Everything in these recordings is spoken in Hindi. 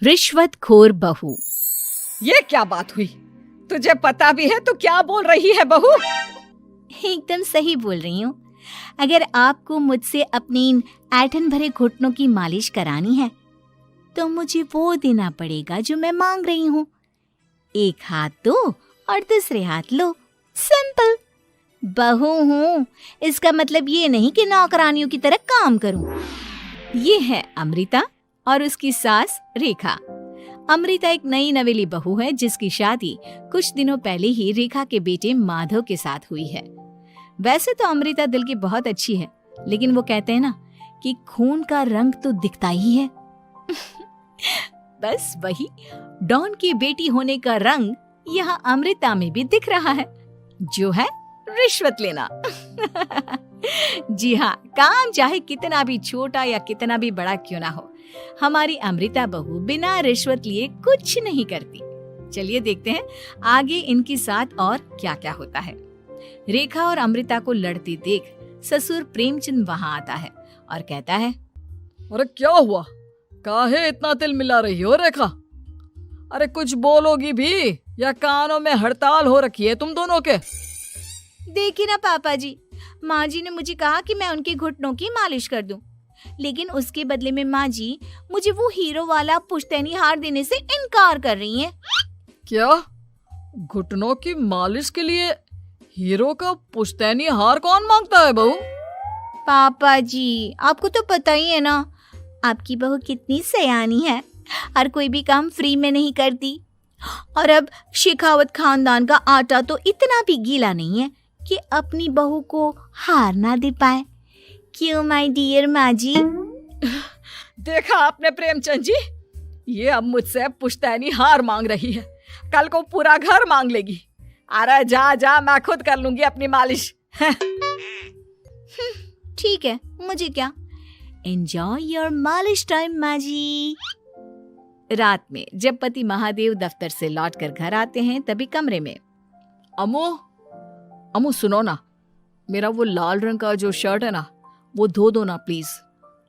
रिश्वतखोर बहू। ये क्या बात हुई? तुझे पता भी है तो क्या बोल रही है बहू? एकदम सही बोल रही हूँ। अगर आपको मुझसे अपनी इन ऐंठन भरे घुटनों की मालिश करानी है तो मुझे वो देना पड़ेगा जो मैं मांग रही हूँ। एक हाथ दो और दूसरे हाथ लो, सिंपल। बहू हूँ, इसका मतलब ये नहीं कि नौकरानियों की तरह काम करूँ। ये है अमृता और उसकी सास रेखा। अमृता एक नई नवेली बहू है जिसकी शादी कुछ दिनों पहले ही रेखा के बेटे माधव के साथ हुई है। वैसे तो अमृता दिल की बहुत अच्छी है, लेकिन वो कहते हैं ना कि खून का रंग तो दिखता ही है। बस वही डॉन की बेटी होने का रंग यहाँ अमृता में भी दिख रहा है, जो है रिश्वत लेना। जी हाँ, काम चाहे कितना भी छोटा या कितना भी बड़ा क्यों ना हो, हमारी अमृता बहू बिना रिश्वत लिए कुछ नहीं करती। चलिए देखते हैं आगे इनके साथ और क्या क्या होता है। रेखा और अमृता को लड़ते देख ससुर प्रेमचंद वहाँ आता है और कहता है, अरे क्या हुआ? काहे इतना तिल मिला रही हो रेखा? अरे कुछ बोलोगी भी या कानों में हड़ताल हो रखी है तुम दोनों के? देखिए ना पापा जी, माँ जी ने मुझे कहा कि मैं उनके घुटनों की मालिश कर दूं, लेकिन उसके बदले में माँ जी मुझे वो हीरो वाला पुश्तैनी हार देने से इनकार कर रही हैं। क्या? घुटनों की मालिश के लिए हीरो का पुश्तैनी हार कौन मांगता है बहू? पापा जी, आपको तो पता ही है ना, आपकी बहू कितनी सयानी है, हर कोई भी काम फ्री में नहीं करती। और अब शेखावत खानदान का आटा तो इतना भी गीला नहीं है कि अपनी बहू को हार ना दे पाए। क्यों माय डियर माँ जी? देखा आपने प्रेमचंद जी, ये अब मुझसे पुश्तैनी हार मांग रही है, कल को पूरा घर मांग लेगी। अरे जा जा, मैं खुद कर लूंगी अपनी मालिश। ठीक है, मुझे क्या। एंजॉय योर मालिश टाइम माँ जी। रात में जब पति महादेव दफ्तर से लौटकर घर आते हैं तभी कमरे में, अमू सुनो ना, मेरा वो लाल रंग का जो शर्ट है ना, वो धो दो ना प्लीज।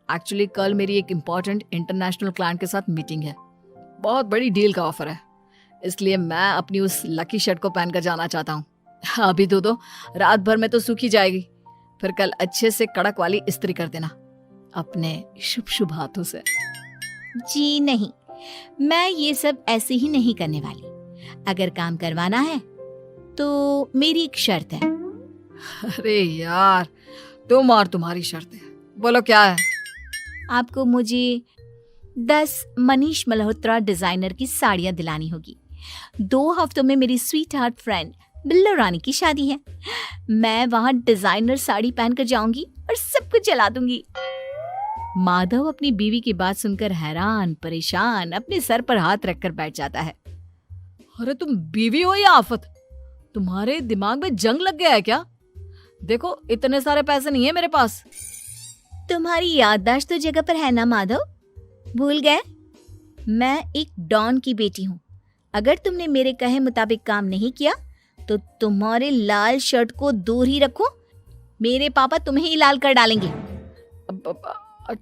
एक्चुअली कल मेरी एक इम्पोर्टेंट इंटरनेशनल क्लाइंट के साथ मीटिंग है, बहुत बड़ी डील का ऑफर है, इसलिए मैं अपनी उस लकी शर्ट को पहनकर जाना चाहता हूँ। अभी धो दो, रात भर में तो सूखी जाएगी, फिर कल अच्छे से कड़क वाली इस्त्री कर देना अपने शुभ शुभ हाथों से। जी नहीं, मैं ये सब ऐसे ही नहीं करने वाली। अगर काम करवाना है तो मेरी एक शर्त है। अरे यार, तुम और तुम्हारी शर्तें, बोलो क्या है? आपको मुझे 10 मनीष मल्होत्रा डिजाइनर की साड़ियां दिलानी होगी। 2 हफ्तों में मेरी स्वीट हार्ट फ्रेंड बिल्लो रानी की शादी है। मैं वहां डिजाइनर साड़ी पहनकर जाऊंगी और सब कुछ जला दूंगी। माधव अपनी बीवी की बात सुनकर हैरान परेशान अपने सर पर हाथ रखकर बैठ जाता है। अरे तुम बीवी हो या आफत? तुम्हारे दिमाग में जंग लग गया है क्या? देखो इतने सारे पैसे नहीं है मेरे पास। तुम्हारी याददाश्त तो जगह पर है ना माधव, भूल गए? मैं एक डॉन की बेटी हूँ। अगर तुमने मेरे कहे मुताबिक काम नहीं किया तो तुम्हारे लाल शर्ट को दूर ही रखो, मेरे पापा तुम्हें ही लाल कर डालेंगे।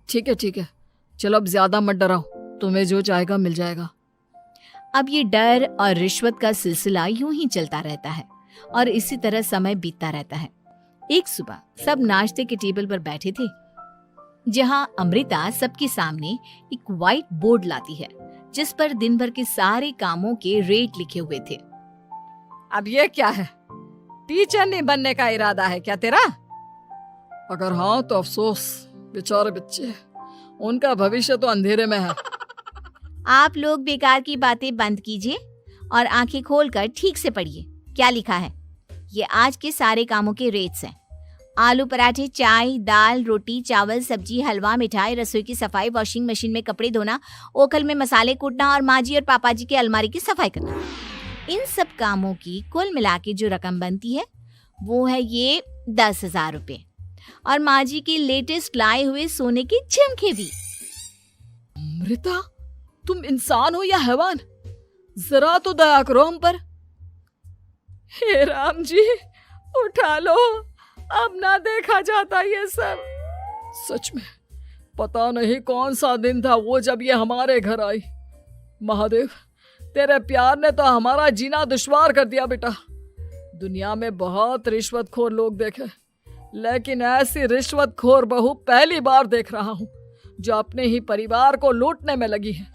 ठीक है, चलो अब ज्यादा मत डराओ, तुम्हें जो चाहेगा मिल जाएगा। अब ये डर और रिश्वत का सिलसिला यूं ही चलता रहता है और इसी तरह समय बीतता रहता है। एक सुबह सब नाश्ते के टेबल पर बैठे थे, जहां अमृता सबके सामने एक व्हाइट बोर्ड लाती है जिस पर दिन भर के सारे कामों के रेट लिखे हुए थे। अब ये क्या है? टीचर नहीं बनने का इरादा है क्या तेरा? अगर हाँ तो अफसोस, बेचारे बच्चे, उनका भविष्य तो अंधेरे में है। आप लोग बेकार की बातें बंद कीजिए और आंखें खोलकर ठीक से पढ़िए क्या लिखा है। ये आज के सारे कामों के रेट्स हैं। आलू पराठे, चाय, दाल, रोटी, चावल, सब्जी, हलवा, मिठाई, रसोई की सफाई, वॉशिंग मशीन में कपड़े धोना, ओखल में मसाले कूटना और माँ जी और पापा जी के अलमारी की सफाई करना। इन सब कामों की कुल मिला के जो रकम बनती है वो है ये 10,000 रुपए, और माँ जी के लेटेस्ट लाए हुए सोने के झुमके भी। अमृता, तुम इंसान हो या हैवान? जरा तो दया करो हम पर। हे राम जी, उठा लो, अब ना देखा जाता ये सब। सच में पता नहीं कौन सा दिन था वो जब ये हमारे घर आई। महादेव, तेरे प्यार ने तो हमारा जीना दुश्वार कर दिया बेटा। दुनिया में बहुत रिश्वतखोर लोग देखे, लेकिन ऐसी रिश्वतखोर बहू पहली बार देख रहा हूँ जो अपने ही परिवार को लूटने में लगी है।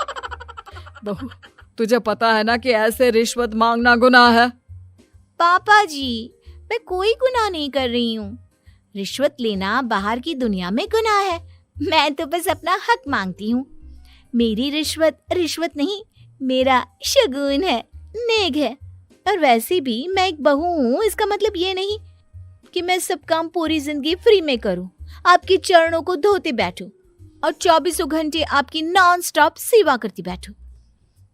बहू, तुझे पता है ना कि ऐसे रिश्वत मांगना गुनाह है। पापा जी, मैं कोई गुनाह नहीं कर रही हूँ। रिश्वत लेना बाहर की दुनिया में गुनाह है। मैं तो बस अपना हक मांगती हूँ। मेरी रिश्वत रिश्वत नहीं, मेरा शगुन है, नेग है। और वैसे भी मैं एक बहू हूँ, इसका मतलब ये नहीं कि मैं सब काम पूरी जिंदगी फ्री में करूँ, आपके चरणों को धोते बैठूं और 24 घंटे आपकी नॉन स्टॉप सेवा करती बैठूं।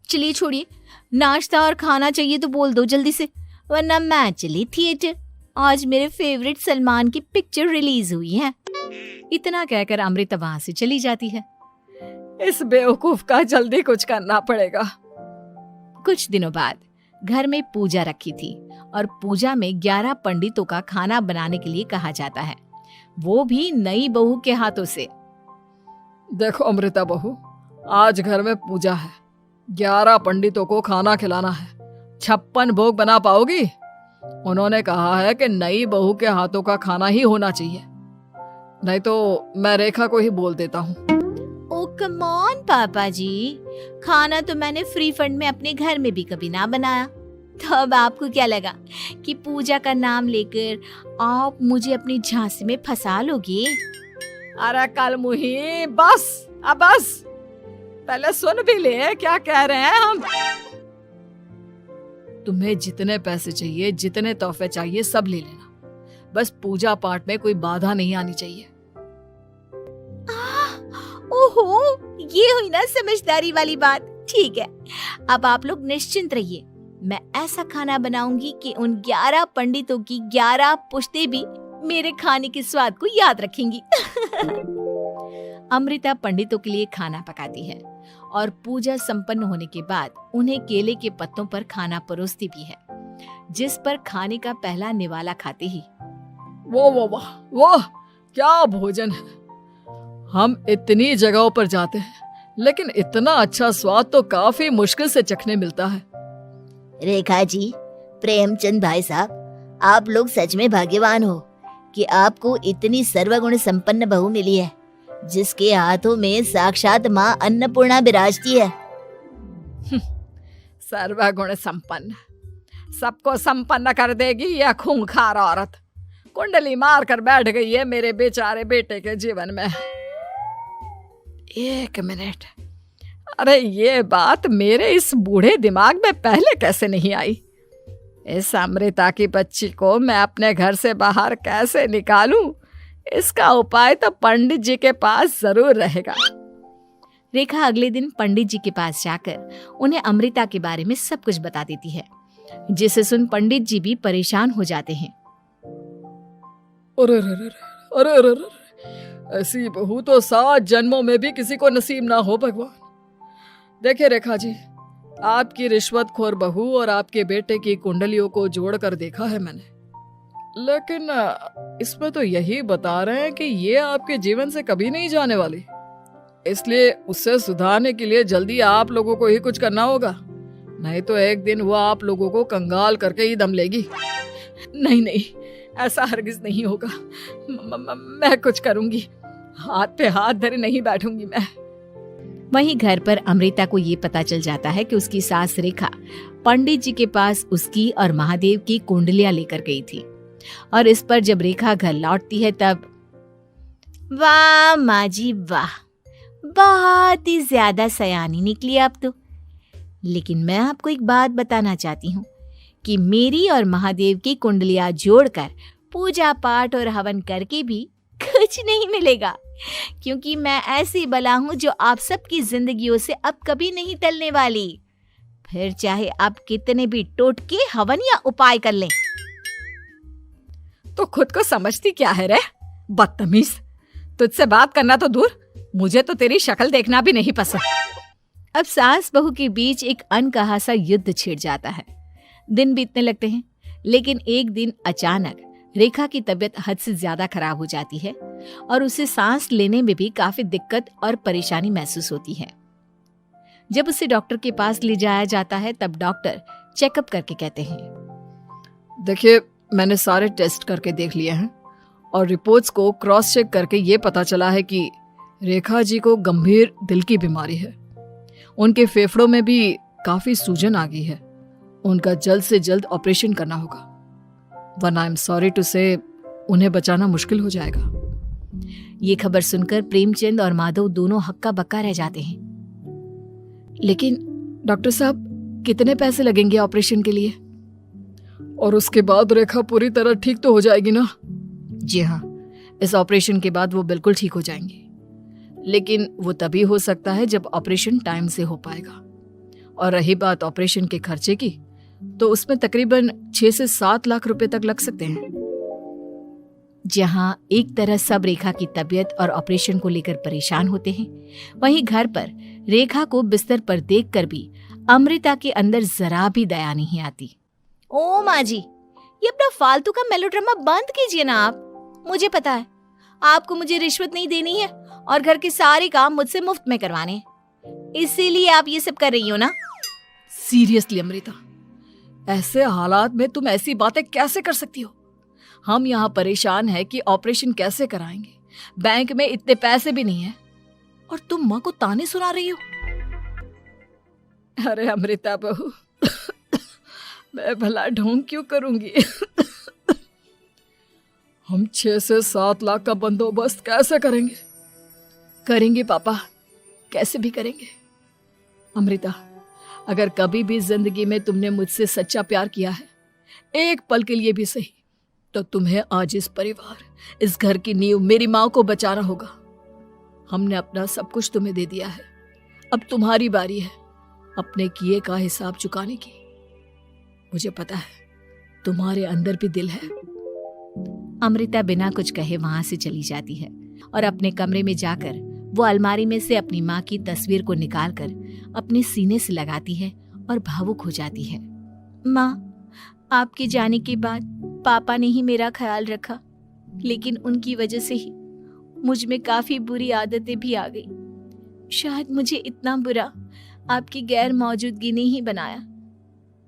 चलिए छोड़िए, नाश्ता और खाना चाहिए तो बोल दो जल्दी से, वरना मैं चली थिएटर। आज मेरे फेवरेट सलमान की पिक्चर रिलीज हुई है। इतना कहकर अमृता वहां से चली जाती है। इस बेवकूफ का जल्दी कुछ करना पड़ेगा। कुछ दिनों बाद घर में पूजा रखी थी और पूजा में 11 पंडितों का खाना बनाने के लिए कहा जाता है, वो भी नई बहू के हाथों से। देखो अमृता बहू, आज घर में पूजा है, 11 पंडितों को खाना खिलाना है। 56 भोग बना पाओगी? उन्होंने कहा है कि नई बहू के हाथों का खाना ही होना चाहिए, नहीं तो मैं रेखा को ही बोल देता हूँ। ओ कम ऑन पापा जी, खाना तो मैंने फ्री फंड में अपने घर में भी कभी ना बनाया, तो अब आपको क्या लगा कि पूजा का नाम लेकर आप मुझे अपनी झांसी में फंसा लोगे? अरे कल मुही, बस अब बस, पहले सुन भी ले क्या कह रहे हैं हम। तुम्हें जितने पैसे चाहिए, जितने तोहफे चाहिए, सब ले लेना, बस पूजा पाठ में कोई बाधा नहीं आनी चाहिए। ओहो, ये हुई ना समझदारी वाली बात। ठीक है, अब आप लोग निश्चिंत रहिए, मैं ऐसा खाना बनाऊंगी कि उन 11 पंडितों की 11 पुश्तें भी मेरे खाने के स्वाद को याद रखेंगी। अमृता पंडितों के लिए खाना पकाती है और पूजा संपन्न होने के बाद उन्हें केले के पत्तों पर खाना परोसती भी है, जिस पर खाने का पहला निवाला खाते ही वो क्या भोजन है। हम इतनी जगहों पर जाते हैं, लेकिन इतना अच्छा स्वाद तो काफी मुश्किल से चखने मिलता है। रेखा जी, प्रेमचंद भाई साहब, आप लोग सच में भाग्यवान हो कि आपको इतनी सर्वगुण संपन्न बहू मिली है, जिसके हाथों में साक्षात माँ अन्नपूर्णा विराजती है। सर्वगुण संपन्न, सबको संपन्न कर देगी यह खूंखार औरत। कुंडली मार कर बैठ गई है मेरे बेचारे बेटे के जीवन में। एक मिनट, अरे ये बात मेरे इस बूढ़े दिमाग में पहले कैसे नहीं आई? इस अमृता की बच्ची को मैं अपने घर से बाहर कैसे निकालूं? इसका उपाय तो पंडित जी के पास जरूर रहेगा। रेखा अगले दिन पंडित जी के पास जाकर उन्हें अमृता के बारे में सब कुछ बता देती है, जिसे सुन पंडित जी भी परेशान हो जाते हैं। अरे अरे अरे अरे अरे, ऐसी बहू तो 7 जन्मों में भी किसी को नसीब ना हो भगवान। देखिए रेखा जी, आपकी रिश्वतखोर बहू और आपके बेटे की कुंडलियों को जोड़कर देखा है मैंने, लेकिन इसमें तो यही बता रहे हैं कि ये आपके जीवन से कभी नहीं जाने वाली। इसलिए उससे सुधारने के लिए जल्दी आप लोगों को ही कुछ करना होगा, नहीं तो एक दिन वो आप लोगों को कंगाल करके ही दम लेगी। नहीं नहीं, ऐसा हरगिज नहीं होगा। मैं कुछ करूंगी, हाथ पे हाथ धरे नहीं बैठूंगी मैं। वहीं घर पर अमृता को ये पता चल जाता है कि उसकी सास रेखा पंडित जी के पास उसकी और महादेव की कुंडलियां लेकर गई थी, और इस पर जब रेखा घर लौटती है तब वाह माँ जी वाह, बहुत ही ज्यादा सयानी निकली आप तो। लेकिन मैं आपको एक बात बताना चाहती हूँ कि मेरी और महादेव की कुंडलियां जोड़कर पूजा पाठ और हवन करके भी कुछ नहीं मिलेगा, क्योंकि मैं ऐसी बला हूं जो आप सबकी जिंदगियों से अब कभी नहीं टलने वाली, फिर चाहे आप कितने भी टोटके हवन या उपाय कर लें। तो खुद को समझती क्या है रे बदतमीज, तुझसे बात करना तो दूर, मुझे तो तेरी शक्ल देखना भी नहीं पसंद। अब सास बहू के बीच एक अनकहा सा युद्ध छिड़ जाता है। दिन बीतने लगते हैं, लेकिन एक दिन अचानक रेखा की तबीयत हद से ज्यादा खराब हो जाती है और उसे सांस लेने में भी काफी दिक्कत और परेशानी महसूस होती है। जब उसे डॉक्टर के पास ले जाया जाता है तब डॉक्टर चेकअप करके कहते हैं, देखिए, मैंने सारे टेस्ट करके देख लिए हैं और रिपोर्ट्स को क्रॉस चेक करके ये पता चला है कि रेखा जी को गंभीर दिल की बीमारी है। उनके फेफड़ों में भी काफी सूजन आ गई है। उनका जल्द से जल्द ऑपरेशन करना होगा, वरना आई एम सॉरी टू से उन्हें बचाना मुश्किल हो जाएगा। ये खबर सुनकर प्रेमचंद और माधव दोनों हक्का बक्का रह जाते हैं। लेकिन डॉक्टर साहब, कितने पैसे लगेंगे ऑपरेशन के लिए? और उसके बाद रेखा पूरी तरह ठीक तो हो जाएगी ना? जी हाँ, इस ऑपरेशन के बाद वो बिल्कुल ठीक हो जाएंगे, लेकिन वो तभी हो सकता है जब ऑपरेशन टाइम से हो पाएगा। और रही बात ऑपरेशन के खर्चे की, तो उसमें तकरीबन 6 से 7 लाख रुपए तक लग सकते हैं। जहां एक तरह सब रेखा की तबीयत और ऑपरेशन को लेकर परेशान होते हैं, वहीं घर पर रेखा को बिस्तर पर देखकर भी अमृता के अंदर जरा भी दया नहीं आती। ओ माँ जी, ये अपना फालतू का मेलोड्रामा बंद कीजिए ना आप। मुझे पता है आपको मुझे रिश्वत नहीं देनी है और घर के सारे काम मुझसे मुफ्त में करवाने हैं, इसीलिए आप ये सब कर रही हो ना। सीरियसली अमृता, ऐसे हालात में तुम ऐसी बातें कैसे कर सकती हो? हम यहाँ परेशान हैं कि ऑपरेशन कैसे कराएंगे, बैंक में इतने पैसे भी नहीं है, और तुम माँ को ताने सुना रही हो। अरे अमृता बहू, मैं भला ढोंग क्यों करूंगी? हम 6 से 7 लाख का बंदोबस्त कैसे करेंगे? करेंगे पापा, कैसे भी करेंगे। अमृता, अगर कभी भी जिंदगी में तुमने मुझसे सच्चा प्यार किया है, एक पल के लिए भी सही, तो तुम्हें आज इस परिवार, इस घर की नींव, मेरी माँ को बचाना होगा। हमने अपना सब कुछ तुम्हें दे दिया है, अब तुम्हारी बारी है अपने किए का हिसाब चुकाने की। मुझे पता है तुम्हारे अंदर भी दिल है। अमृता बिना कुछ कहे वहां से चली जाती है और अपने कमरे में जाकर वो अलमारी में से अपनी माँ की तस्वीर को निकालकर अपने सीने से लगाती है और भावुक हो जाती है। माँ, आपके जाने के बाद पापा ने ही मेरा ख्याल रखा, लेकिन उनकी वजह से ही मुझ में काफी बुरी आदतें भी आ गई। शायद मुझे इतना बुरा आपकी गैर मौजूदगी ने ही बनाया।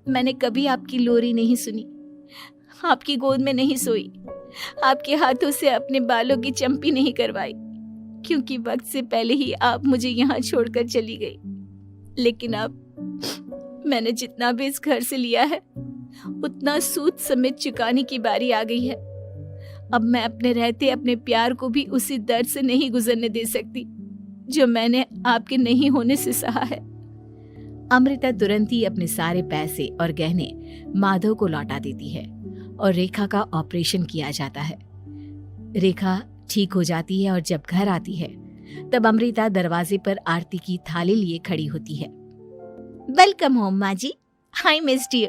मैंने कभी आपकी लोरी नहीं सुनी, आपकी गोद में नहीं सोई, आपके हाथों से अपने बालों की चंपी नहीं करवाई, क्योंकि वक्त से पहले ही आप मुझे यहाँ छोड़कर चली गई। लेकिन अब मैंने जितना भी इस घर से लिया है, उतना सूद समेत चुकाने की बारी आ गई है। अब मैं अपने रहते अपने प्यार को भी उसी दर्द से नहीं गुजरने दे सकती जो मैंने आपके नहीं होने से सहा है। अमृता तुरंत ही अपने सारे पैसे और गहने माधव को लौटा देती है और रेखा का ऑपरेशन किया जाता है। रेखा ठीक हो जाती है और जब घर आती है तब अमृता दरवाजे पर आरती की थाली लिए खड़ी होती है। वेलकम होम माँ जी, आई मिस्ड यू।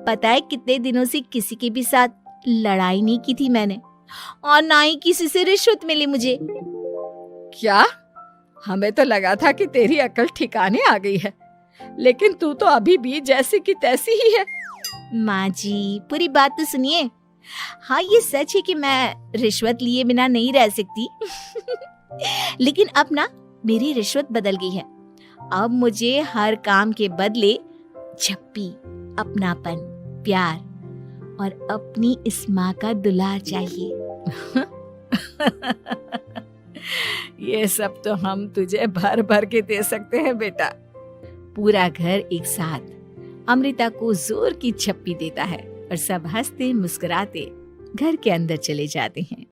पता है कितने दिनों से किसी के भी साथ लड़ाई नहीं की थी मैंने, और ना ही किसी से रिश्वत मिली मुझे। क्या? हमें तो लगा था कि तेरी अकल ठिकाने आ गई है, लेकिन तू तो अभी भी जैसी की तैसी ही है। माँ जी, पूरी बात तो सुनिए। हाँ, ये सच है कि मैं रिश्वत लिए बिना नहीं रह सकती लेकिन अब ना मेरी रिश्वत बदल गई है। अब मुझे हर काम के बदले झप्पी, अपनापन, प्यार और अपनी इस माँ का दुलार चाहिए। ये सब तो हम तुझे भर भर के दे सकते हैं बेटा। पूरा घर एक साथ अमृता को जोर की झप्पी देता है और सब हंसते मुस्कुराते घर के अंदर चले जाते हैं।